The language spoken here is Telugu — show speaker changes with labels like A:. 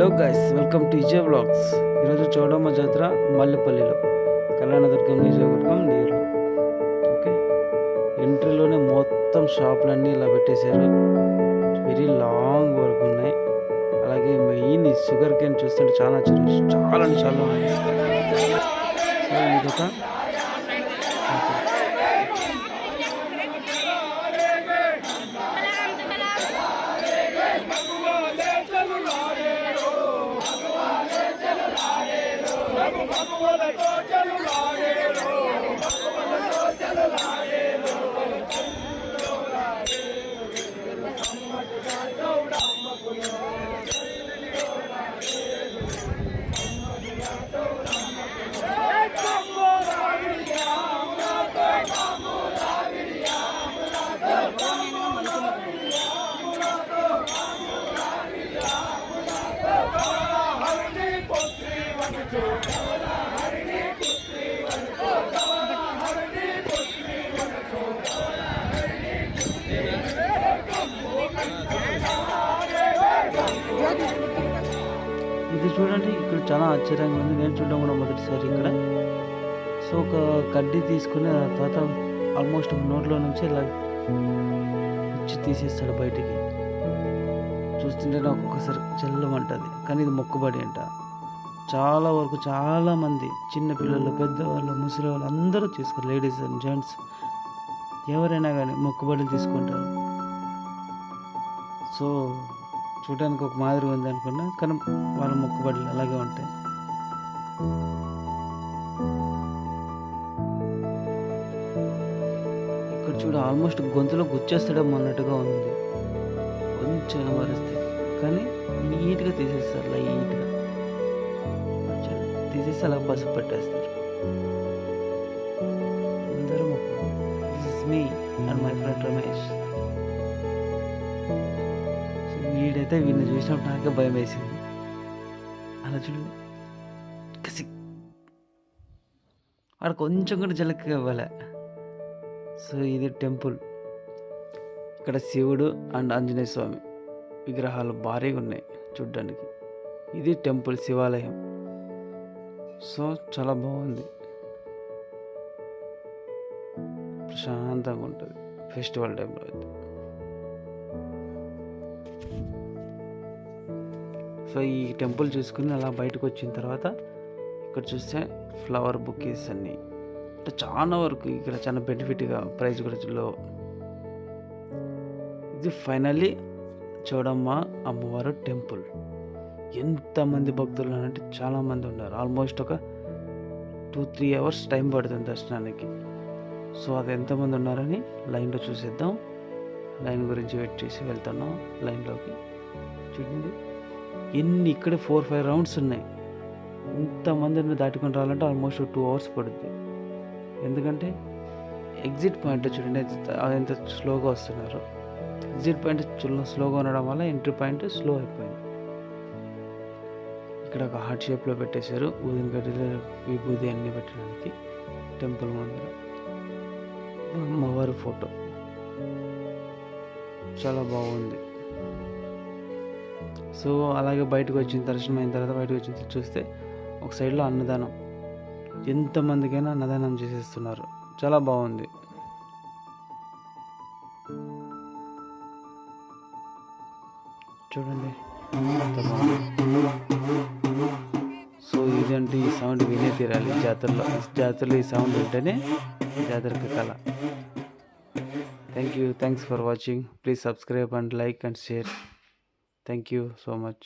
A: Hello guys, welcome to Vijay vlogs. ఈరోజు చౌడమ్మ జాతర మల్లెపల్లిలో, కళ్యాణదుర్గం నియోజకవర్గం నీరు. ఓకే, ఎంట్రీలోనే మొత్తం షాపులన్నీ ఇలా పెట్టేశారు. వెరీ లాంగ్ వరకు ఉన్నాయి. అలాగే మెయిన్ షుగర్ కేన్ చూస్తుంటే చాలా చాలా ఉన్నాయి. సో ఇది చూడండి, ఇక్కడ చాలా ఆశ్చర్యంగా ఉంది. నేను చూడడం కూడా మొదటిసారి ఇక్కడ. సో ఒక కడ్డీ తీసుకుని తర్వాత ఆల్మోస్ట్ నోట్లో నుంచి ఇలా ఇచ్చి తీసేస్తాడు బయటికి. చూస్తుంటే నాకు ఒక్కొక్కసారి చెల్లమంటుంది. కానీ ఇది మొక్కుబడి అంట. చాలా వరకు చాలామంది చిన్నపిల్లలు, పెద్దవాళ్ళు, ముసలి వాళ్ళు అందరూ చేసుకోరు. లేడీస్ అండ్ జెంట్స్ ఎవరైనా కానీ మొక్కుబడులు తీసుకుంటారు. సో చూడడానికి ఒక మాదిరి ఉంది అనుకున్నా, కానీ వాళ్ళ మొక్కుబడులు అలాగే ఉంటాయి. ఇక్కడ చూడ ఆల్మోస్ట్ గొంతులో గుచ్చేస్తాడేమో అన్నట్టుగా ఉంది. కొంచెం పరిస్థితి, కానీ నీట్గా తీసేస్తారు. లైట్గా తీసేసి అలా పసుపు పెట్టేస్తారు. అందరూ మొక్కు. This is me and my friend Ramesh. వీడైతే వీడిని చూసినప్పుడు నాకే భయం వేసింది. అలా చూడండి, కసి ఆడ కొంచెం కూడా జలక్గా ఇవ్వలే. సో ఇది టెంపుల్. ఇక్కడ శివుడు అండ్ ఆంజనేయ స్వామి విగ్రహాలు భారీగా ఉన్నాయి చూడ్డానికి. ఇది టెంపుల్, శివాలయం. సో చాలా బాగుంది, ప్రశాంతంగా ఉంటుంది ఫెస్టివల్ టైంలో అయితే. సో ఈ టెంపుల్ చూసుకుని అలా బయటకు వచ్చిన తర్వాత ఇక్కడ చూస్తే ఫ్లవర్ బుకేస్ అన్నీ అంటే చాలా వరకు ఇక్కడ చాలా బెనిఫిట్గా, ప్రైస్ కూడా లో. ఇది ఫైనల్లీ చౌడమ్మ అమ్మవారు టెంపుల్. ఎంతమంది భక్తులు అంటే చాలామంది ఉన్నారు. ఆల్మోస్ట్ ఒక 2-3 hours టైం పడుతుంది దర్శనానికి. సో అది ఎంతమంది ఉన్నారని లైన్లో చూసేద్దాం. లైన్ గురించి వెయిట్ చేసి వెళ్తున్నాం లైన్లోకి. చూడండి ఎన్ని, ఇక్కడ 4-5 rounds ఉన్నాయి. ఇంతమందిని దాటుకొని రావాలంటే ఆల్మోస్ట్ 2 hours పడుద్ది. ఎందుకంటే ఎగ్జిట్ పాయింట్ చూడండి ఎంత స్లోగా వస్తున్నారు. ఎగ్జిట్ పాయింట్ స్లోగా ఉండడం వల్ల ఎంట్రీ పాయింట్ స్లో అయిపోయింది. ఇక్కడ ఒక హార్ట్ షేప్లో పెట్టేశారు. ఊదిన గడ్డిలో విభూది అన్నీ పెట్టడానికి. టెంపుల్ ముందర అమ్మవారి ఫోటో చాలా బాగుంది. సో అలాగే బయటకు వచ్చిన దర్శనం అయిన తర్వాత బయటకు వచ్చిన చూస్తే ఒక సైడ్లో అన్నదానం. ఎంతమందికైనా అన్నదానం చేసేస్తున్నారు. చాలా బాగుంది. చూడండి ఎంత బాగుంది. సో ఇదంటే ఈ సౌండ్ వినే తీరాలి జాతరలో ఈ సౌండ్ ఉంటేనే జాతరకి కళ. Thanks for watching. Please subscribe and like and share. Thank you so much.